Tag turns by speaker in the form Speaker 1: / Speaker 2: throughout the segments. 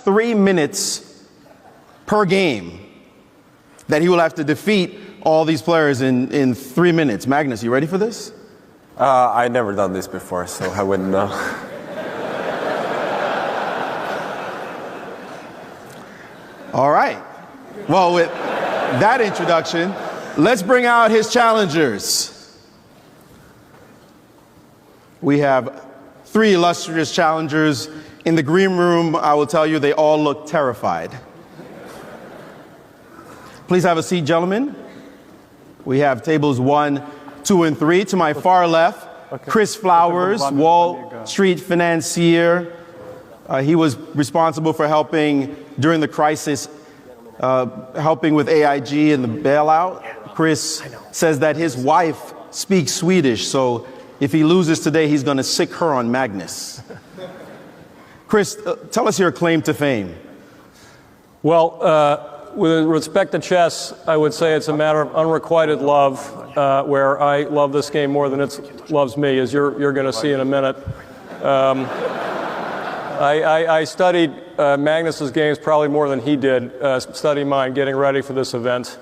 Speaker 1: 3 minutes per game that he will have to defeat all these players in 3 minutes. Magnus, you ready for this?
Speaker 2: I've never done this before, so I wouldn't know.
Speaker 1: All right. Well, with that introduction, let's bring out his challengers. We have 3 illustrious challengers. In the green room, I will tell you, they all look terrified. Please have a seat, gentlemen. We have tables 1, 2, and 3. To my far left, Chris Flowers, Wall Street financier. He was responsible for helping during the crisis, helping with AIG and the bailout. Chris says that his wife speaks Swedish, so if he loses today, he's going to sick her on Magnus. Chris, tell us your claim to fame.
Speaker 3: Well, with respect to chess, I would say it's a matter of unrequited love, where I love this game more than it loves me, as you're going to see in a minute. I studied Magnus's games probably more than he did, studying mine, getting ready for this event.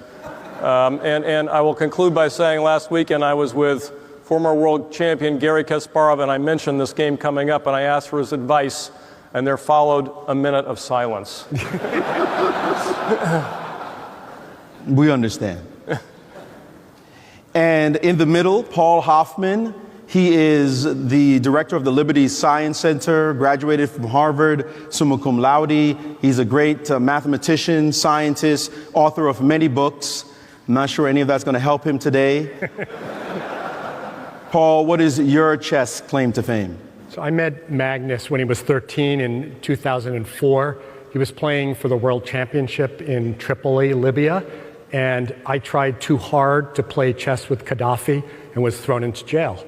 Speaker 3: And I will conclude by saying last weekend I was with former world champion Garry Kasparov, and I mentioned this game coming up, and I asked for his advice, and there followed a minute of silence.
Speaker 1: We understand. And in the middle, Paul Hoffman. He is the director of the Liberty Science Center, graduated from Harvard, summa cum laude. He's a great mathematician, scientist, author of many books. I'm not sure any of that's going to help him today. Paul, what is your chess claim to fame?
Speaker 4: So I met Magnus when he was 13 in 2004. He was playing for the World Championship in Tripoli, Libya, and I tried too hard to play chess with Gaddafi and was thrown into jail.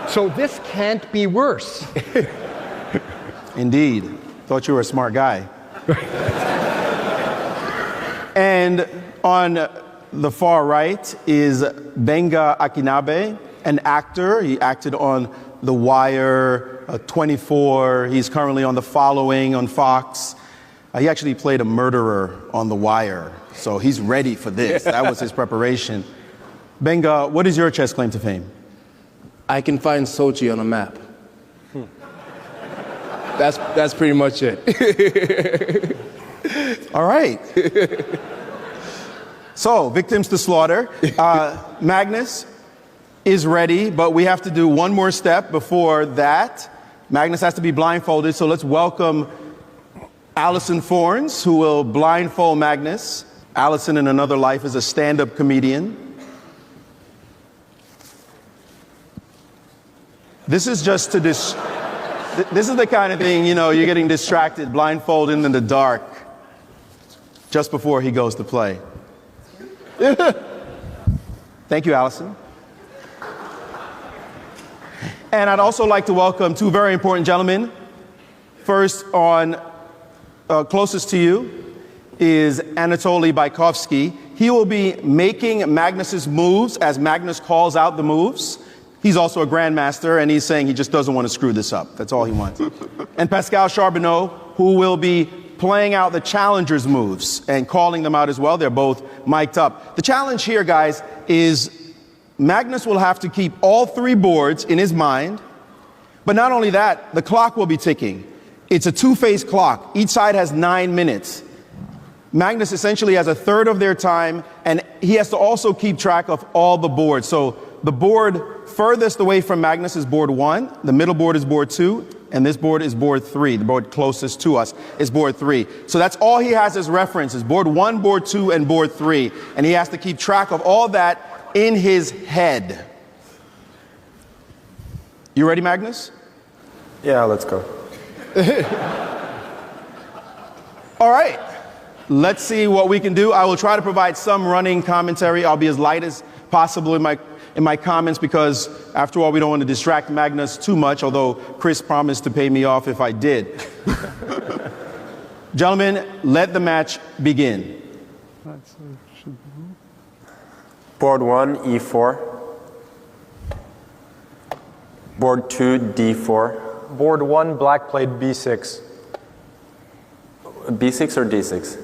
Speaker 4: So this can't be worse.
Speaker 1: Indeed. Thought you were a smart guy. And on the far right is Benga Akinabe, an actor. He acted on The Wire, 24. He's currently on The Following on Fox. He actually played a murderer on The Wire, so he's ready for this. That was his preparation. Benga, what is your chess claim to fame?
Speaker 5: I can find Sochi on a map. That's pretty much it.
Speaker 1: All right. So, victims to slaughter. Magnus is ready, but we have to do one more step before that. Magnus has to be blindfolded, so let's welcome Allison Forns, who will blindfold Magnus. Allison, in another life, is a stand-up comedian. This is just to this is the kind of thing, you know, you're getting distracted, blindfolded in the dark, just before he goes to play. Thank you, Allison. And I'd also like to welcome 2 very important gentlemen. First, on closest to you is Anatoly Bykovsky. He will be making Magnus's moves as Magnus calls out the moves. He's also a grandmaster, and he's saying he just doesn't want to screw this up. That's all he wants. And Pascal Charbonneau, who will be playing out the challengers' moves and calling them out as well. They're both mic'd up. The challenge here, guys, is Magnus will have to keep all 3 boards in his mind. But not only that, the clock will be ticking. It's a 2-phase clock. Each side has 9 minutes. Magnus essentially has a third of their time, and he has to also keep track of all the boards. So the board furthest away from Magnus is board 1, the middle board is board 2, and this board is board 3. The board closest to us is board 3. So that's all he has as reference is board 1, board 2, and board 3. And he has to keep track of all that in his head. You ready, Magnus?
Speaker 2: Yeah, let's go.
Speaker 1: All right. Let's see what we can do. I will try to provide some running commentary. I'll be as light as possible in my comments because, after all, we don't want to distract Magnus too much, although Chris promised to pay me off if I did. Gentlemen, let the match begin.
Speaker 2: Board 1, E4. Board 2, D4.
Speaker 6: Board 1, black played B6.
Speaker 2: B6 or D6?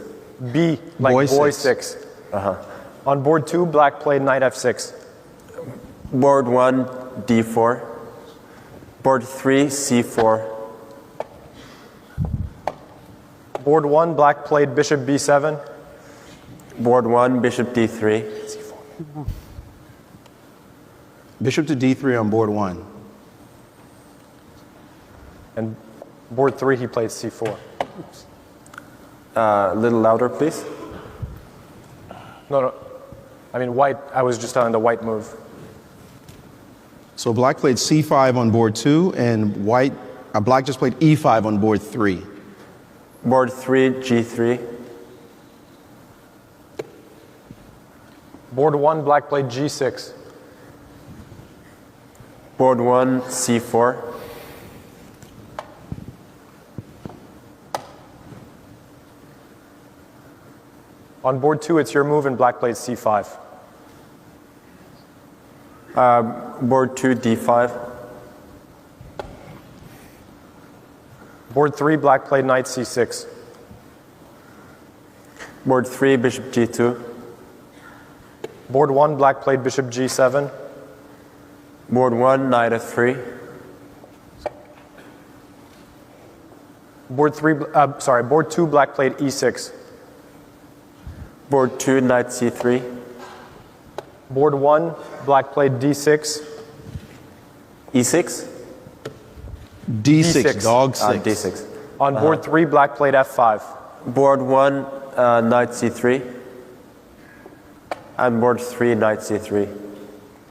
Speaker 6: B, like
Speaker 1: Boy
Speaker 6: boy
Speaker 1: six.
Speaker 6: 6. On board 2, black played knight f6.
Speaker 2: Board 1, D4. Board 3, C4.
Speaker 6: Board 1, black played bishop b7.
Speaker 2: Board 1, bishop D3.
Speaker 1: Bishop to D3 on board 1.
Speaker 6: And board 3, he played c4.
Speaker 2: A little louder, please.
Speaker 6: No. I mean, white, I was just telling the white move.
Speaker 1: So black played C5 on board 2, and black just played E5 on board 3.
Speaker 2: Board 3, G3.
Speaker 6: Board 1, black played g6.
Speaker 2: Board 1, C4.
Speaker 6: On board 2, it's your move, and black played c5.
Speaker 2: Board 2, D5.
Speaker 6: Board 3, black played knight c6.
Speaker 2: Board 3, bishop G2.
Speaker 6: Board 1, black played bishop g7.
Speaker 2: Board 1, knight F3.
Speaker 6: Board 2, black played e6.
Speaker 2: Board 2, knight C3.
Speaker 6: Board 1, black played d6.
Speaker 2: E6.
Speaker 1: D6, dog 6.
Speaker 2: D6.
Speaker 6: On board 3, black played f5.
Speaker 2: Board 1, knight C3. And board 3, knight C3.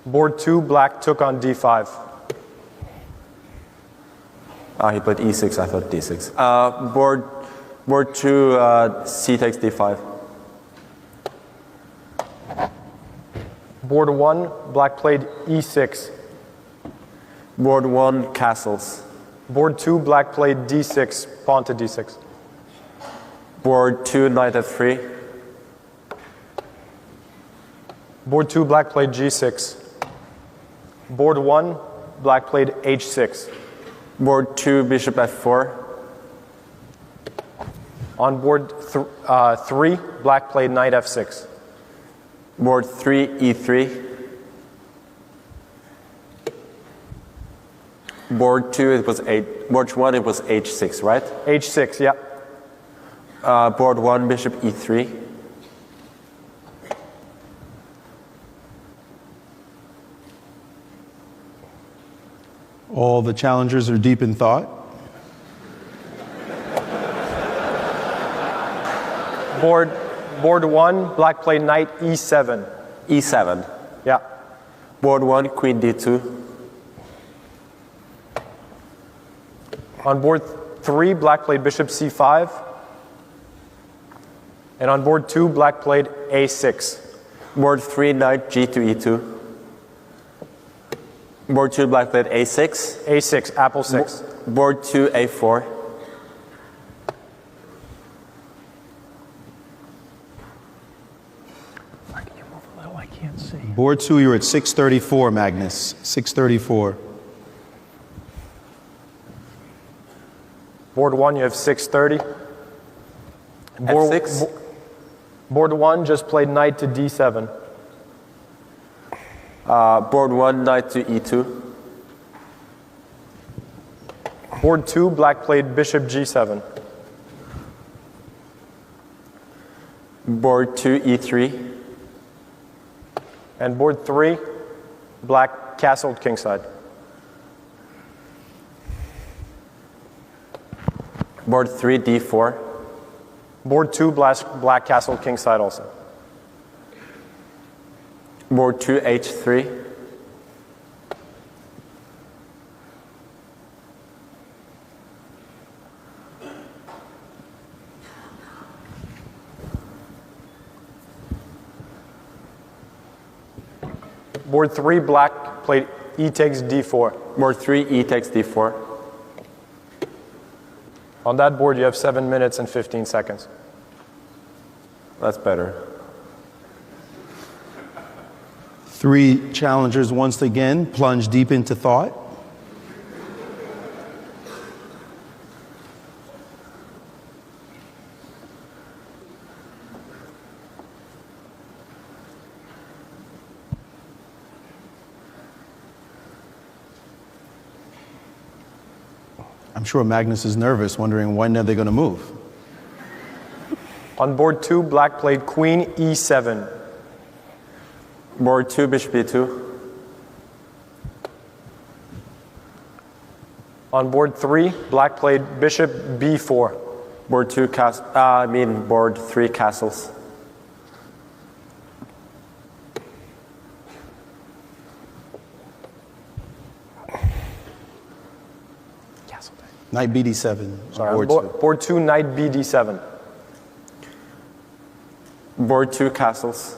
Speaker 6: Board 2, black took on d5.
Speaker 2: He played E6, I thought D6. Board 2, C takes D5.
Speaker 6: Board 1, black played e6.
Speaker 2: Board 1, castles.
Speaker 6: Board 2, black played d6, pawn to d6.
Speaker 2: Board 2, knight F3.
Speaker 6: Board 2, black played g6. Board 1, black played h6.
Speaker 2: Board 2, bishop F4.
Speaker 6: On board 3, black played knight f6.
Speaker 2: Board 3, E3. Board 2, it was board 1, it was H6, right?
Speaker 6: h6, yeah.
Speaker 2: Board 1, bishop E3.
Speaker 1: All the challengers are deep in thought.
Speaker 6: Board 1, black played knight e7.
Speaker 2: E7.
Speaker 6: Yeah.
Speaker 2: Board 1, queen D2.
Speaker 6: On board 3, black played bishop c5. And on board 2, black played a6.
Speaker 2: Board 3, knight G to E2. Board 2, black played A6.
Speaker 6: a6, apple 6.
Speaker 2: Board 2, A4.
Speaker 1: Board 2, you're at 634, Magnus. 634.
Speaker 6: Board 1, you have 630.
Speaker 2: F6.
Speaker 6: Board 1 just played knight to d7.
Speaker 2: Board 1, knight to E2.
Speaker 6: Board 2, black played bishop g7.
Speaker 2: Board 2, E3.
Speaker 6: And board 3, black castled kingside.
Speaker 2: Board 3, D4.
Speaker 6: Board 2, black castled kingside also.
Speaker 2: Board 2, H3.
Speaker 6: Board 3, black played e takes d4.
Speaker 2: Board 3, E takes D4.
Speaker 6: On that board, you have 7 minutes and 15 seconds.
Speaker 2: That's better.
Speaker 1: 3 challengers once again plunge deep into thought. I'm sure Magnus is nervous, wondering when are they going to move.
Speaker 6: On board 2, black played queen e7.
Speaker 2: Board 2, bishop e2.
Speaker 6: On board 3, black played bishop b4.
Speaker 2: Board 2, board 3, castles.
Speaker 1: Knight bd7.
Speaker 6: Sorry, board 2, knight bd7.
Speaker 2: Board 2, castles.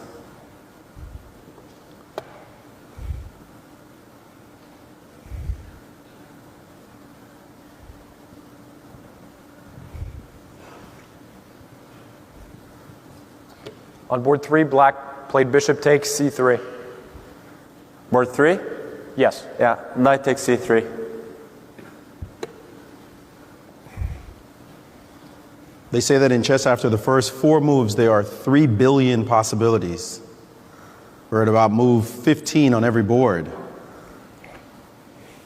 Speaker 6: On board 3, black played bishop takes c3.
Speaker 2: Board 3?
Speaker 6: Yes.
Speaker 2: Yeah, knight takes c3.
Speaker 1: They say that in chess, after the first 4 moves, there are 3 billion possibilities. We're at about move 15 on every board.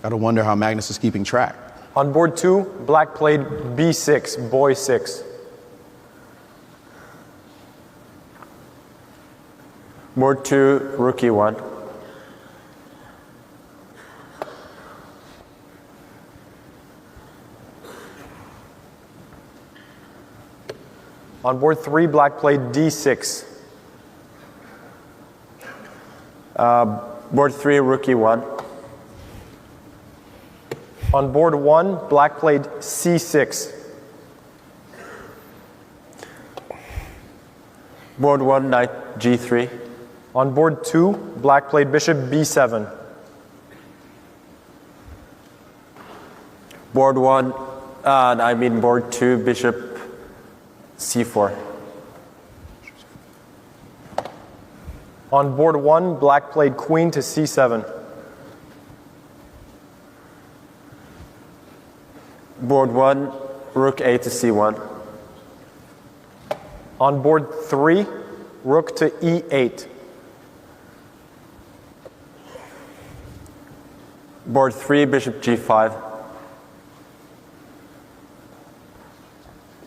Speaker 1: Gotta wonder how Magnus is keeping track.
Speaker 6: On board 2, black played b6, boy 6.
Speaker 2: Board 2, rook e1.
Speaker 6: On board 3, black played d6.
Speaker 2: Board 3, rook e1.
Speaker 6: On board 1, black played c6.
Speaker 2: Board 1, knight g3.
Speaker 6: On board 2, black played bishop b7.
Speaker 2: Board 1, board 2, bishop c4.
Speaker 6: On board 1, black played queen to c7.
Speaker 2: Board 1, rook a to c1.
Speaker 6: On board 3, rook to e8.
Speaker 2: Board 3, bishop g5.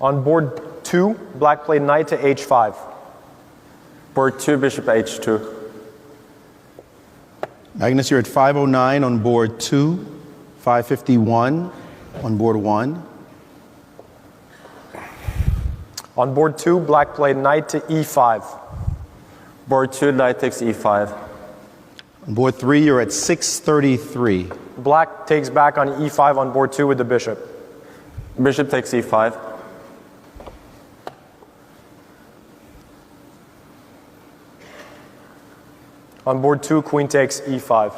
Speaker 6: On board 2, black played knight to h5.
Speaker 2: Board 2, bishop h2.
Speaker 1: Magnus, you're at 509 on board 2, 551 on board 1.
Speaker 6: On board 2, black played knight to e5.
Speaker 2: Board 2, knight takes e5.
Speaker 1: On board 3, you're at 633.
Speaker 6: Black takes back on e5 on board 2 with the bishop.
Speaker 2: Bishop takes e5.
Speaker 6: On board 2, queen takes e5.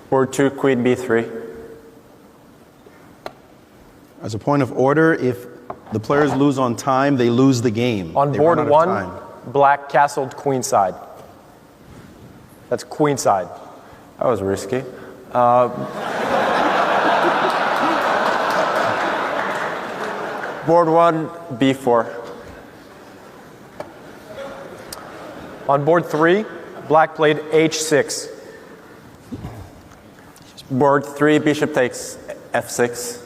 Speaker 2: Board 2, queen b3.
Speaker 1: As a point of order, if the players lose on time, they lose the game.
Speaker 6: On
Speaker 1: They
Speaker 6: board
Speaker 1: run out of
Speaker 6: 1,
Speaker 1: time.
Speaker 6: black castled queenside. That's queenside.
Speaker 2: That was risky. Board 1, b4.
Speaker 6: On board 3, black played h6.
Speaker 2: Board 3, bishop takes f6.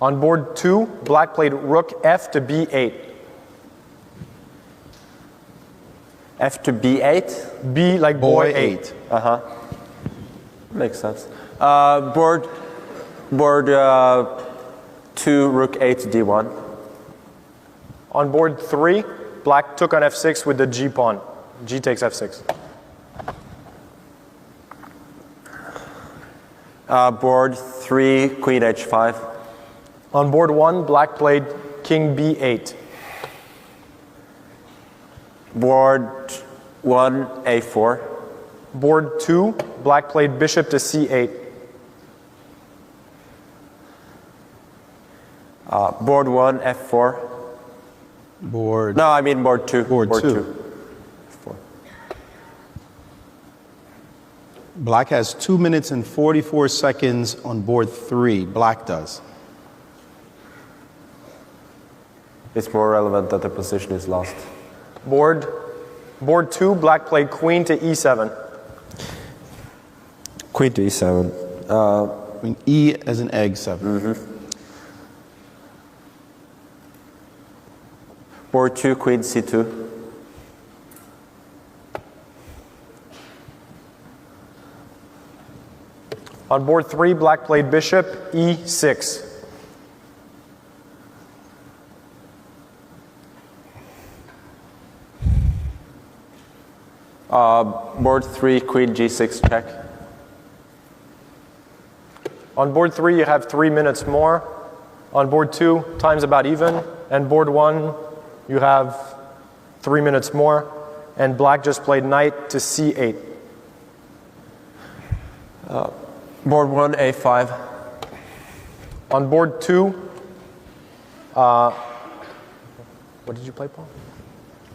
Speaker 6: On board 2, black played rook f to b8.
Speaker 2: F to b8.
Speaker 6: B like boy 8.
Speaker 2: Makes sense. Board 2, rook a to d1.
Speaker 6: On board 3, black took on f6 with the g pawn. G takes f6.
Speaker 2: Board 3, queen h5.
Speaker 6: On board 1, black played king b8.
Speaker 2: Board 1, a4.
Speaker 6: Board 2, black played bishop to c8.
Speaker 2: Board 1, f4.
Speaker 1: Board.
Speaker 2: No, I mean board 2.
Speaker 1: Board two.
Speaker 2: F4.
Speaker 1: Black has 2 minutes and 44 seconds on board 3. Black does.
Speaker 2: It's more relevant that the position is lost.
Speaker 6: Board 2, black played queen to e7.
Speaker 2: Queen to e7.
Speaker 1: I mean, E as an egg 7.
Speaker 2: Board 2, queen c2.
Speaker 6: On board 3, black played bishop e6.
Speaker 2: Board 3, queen g6 check.
Speaker 6: On board 3, you have 3 minutes more. On board 2, time's about even. And board 1, you have 3 minutes more. And black just played knight to c8.
Speaker 2: Board 1, a5.
Speaker 6: On board 2, what did you play, Paul?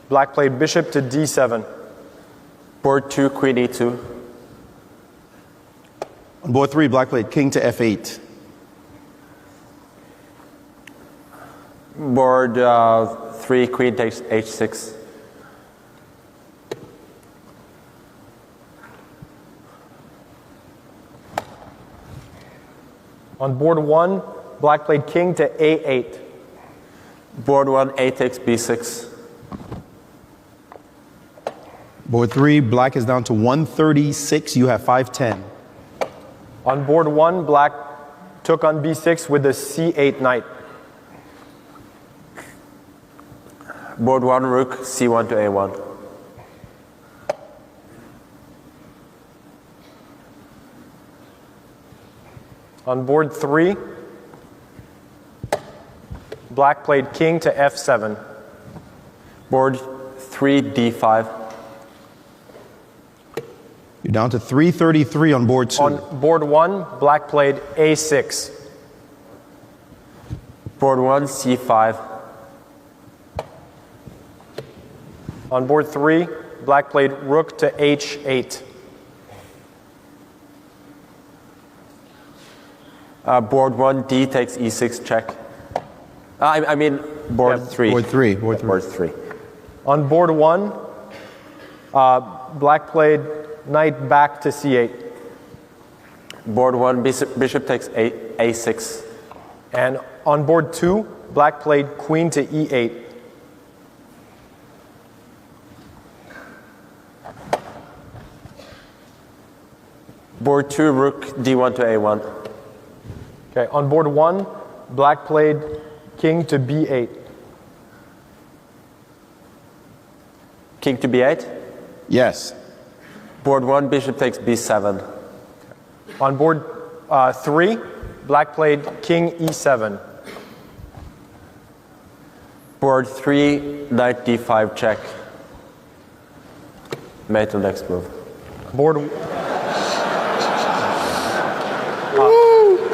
Speaker 6: Black played bishop to d7.
Speaker 2: Board 2, queen e2.
Speaker 1: On board 3, black played king to f8.
Speaker 2: Board 3, queen takes h6.
Speaker 6: On board 1, black played king to a8.
Speaker 2: Board 1, a takes b6.
Speaker 1: Board 3, black is down to 136. You have 510.
Speaker 6: On board 1, black took on b6 with the c8 knight.
Speaker 2: Board 1, rook c1 to a1.
Speaker 6: On board 3, black played king to f7.
Speaker 2: Board 3, d5.
Speaker 1: You're down to 333 on board 2.
Speaker 6: On board 1, black played a6.
Speaker 2: Board 1, c5.
Speaker 6: On board 3, black played rook to h8.
Speaker 2: Board 1, d takes e6 check. I mean, board
Speaker 6: Yeah,
Speaker 2: 3.
Speaker 1: Board 3. Board 3.
Speaker 2: Board 3.
Speaker 6: On board 1, black played knight back to c8.
Speaker 2: Board 1, bishop takes a6.
Speaker 6: And on board 2, black played queen to e8.
Speaker 2: Board 2, rook d1 to a1.
Speaker 6: Okay, on board 1, black played king to b8.
Speaker 2: King to b8.
Speaker 1: Yes.
Speaker 2: Board 1, bishop takes b7.
Speaker 6: On board 3, black played king e7.
Speaker 2: Board 3, knight d5 check. Mate to next move.
Speaker 6: Board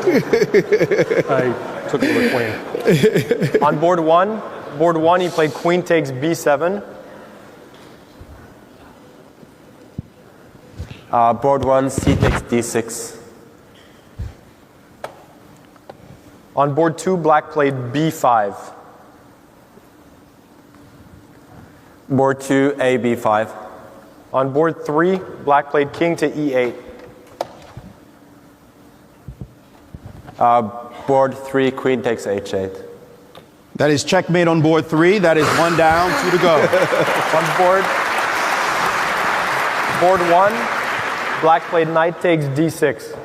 Speaker 3: I took it with a queen.
Speaker 6: on board 1, he played queen takes b7.
Speaker 2: Board 1, c takes d6.
Speaker 6: On board 2, black played b5.
Speaker 2: Board 2, a b5.
Speaker 6: On board 3, black played king to e8.
Speaker 2: Board 3, queen takes h8.
Speaker 1: That is checkmate on board 3. That is 1 down, 2 to go.
Speaker 6: On board 1, black played knight takes d6.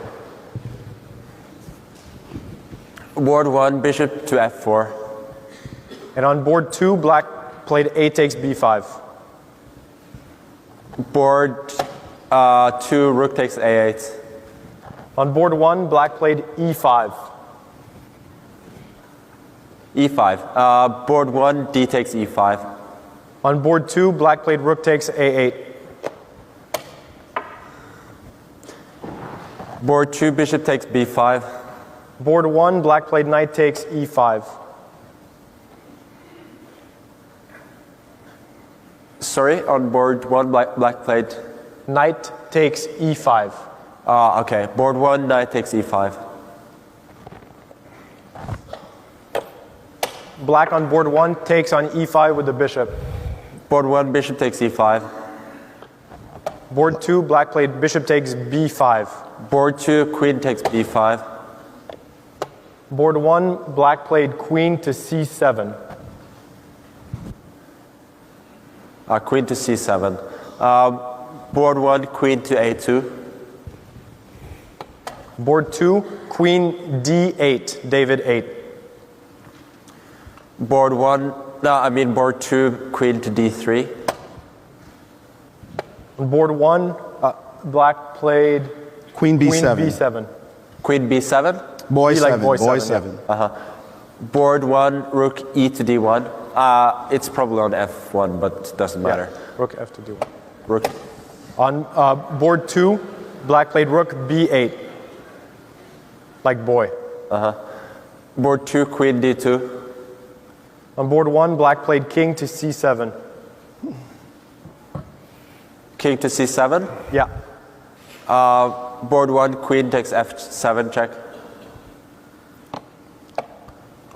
Speaker 2: Board 1, bishop to f4.
Speaker 6: And on board 2, black played a takes b5.
Speaker 2: Board 2, rook takes a8.
Speaker 6: On board 1, black played e5.
Speaker 2: e5. Board 1, d takes e5.
Speaker 6: On board 2, black played rook takes a8.
Speaker 2: Board 2, bishop takes b5.
Speaker 6: Board 1, black played knight takes e5.
Speaker 2: Sorry, on board 1, black played.
Speaker 6: Knight takes e5.
Speaker 2: Okay. Board 1, knight takes e5.
Speaker 6: Black on board 1 takes on e5 with the bishop.
Speaker 2: Board 1, bishop takes e5.
Speaker 6: Board 2, black played bishop takes b5.
Speaker 2: Board 2, queen takes b5.
Speaker 6: Board 1, black played queen to c7.
Speaker 2: Queen to c7. Board 1, queen to a2.
Speaker 6: Board 2, queen d8, David 8.
Speaker 2: Board 2, queen to d3.
Speaker 6: On board 1, black played
Speaker 1: Queen B7.
Speaker 6: b7.
Speaker 2: Queen b7.
Speaker 1: Boy
Speaker 6: Be like
Speaker 1: 7.
Speaker 6: boy
Speaker 1: Boy
Speaker 6: seven,
Speaker 1: 7.
Speaker 2: Board 1, rook e to d1. It's probably on f1, but doesn't matter.
Speaker 6: Rook f to d1.
Speaker 2: Rook.
Speaker 6: On board 2, black played rook b8, like boy.
Speaker 2: Board 2, queen d2.
Speaker 6: On board 1, black played king to c7.
Speaker 2: King to c7.
Speaker 6: Yeah.
Speaker 2: Board 1, queen takes f7 check.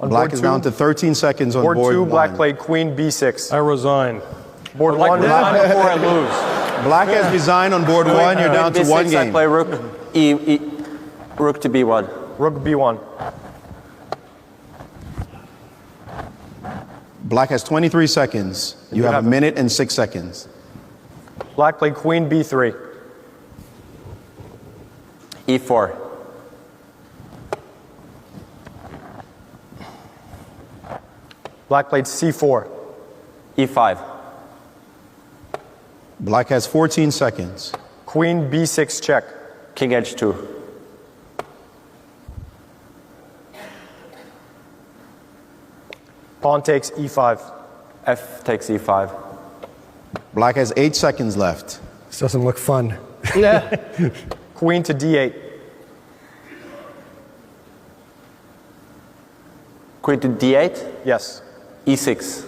Speaker 6: On
Speaker 1: Black
Speaker 6: board
Speaker 1: is
Speaker 6: 2,
Speaker 1: down to 13 seconds on
Speaker 6: board
Speaker 1: board
Speaker 6: 2,
Speaker 1: 1.
Speaker 6: black played queen b6.
Speaker 3: I resign.
Speaker 6: Board
Speaker 3: I'd like
Speaker 6: 1,
Speaker 3: to resign before I lose.
Speaker 1: Black has resigned on board 1. You're down to
Speaker 2: b6,
Speaker 1: one
Speaker 2: I
Speaker 1: game.
Speaker 2: play rook rook to b1.
Speaker 6: rook b1.
Speaker 1: Black has 23 seconds. You have a minute and 6 seconds.
Speaker 6: Black played queen b3.
Speaker 2: e4.
Speaker 6: Black played c4.
Speaker 2: e5.
Speaker 1: Black has 14 seconds.
Speaker 6: Queen b6 check.
Speaker 2: King h2.
Speaker 6: Pawn takes e5.
Speaker 2: F takes e5.
Speaker 1: Black has 8 seconds left.
Speaker 4: This doesn't look fun.
Speaker 6: Queen to d8.
Speaker 2: Queen to d8.
Speaker 6: Yes.
Speaker 2: e6.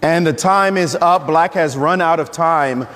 Speaker 1: And the time is up. Black has run out of time.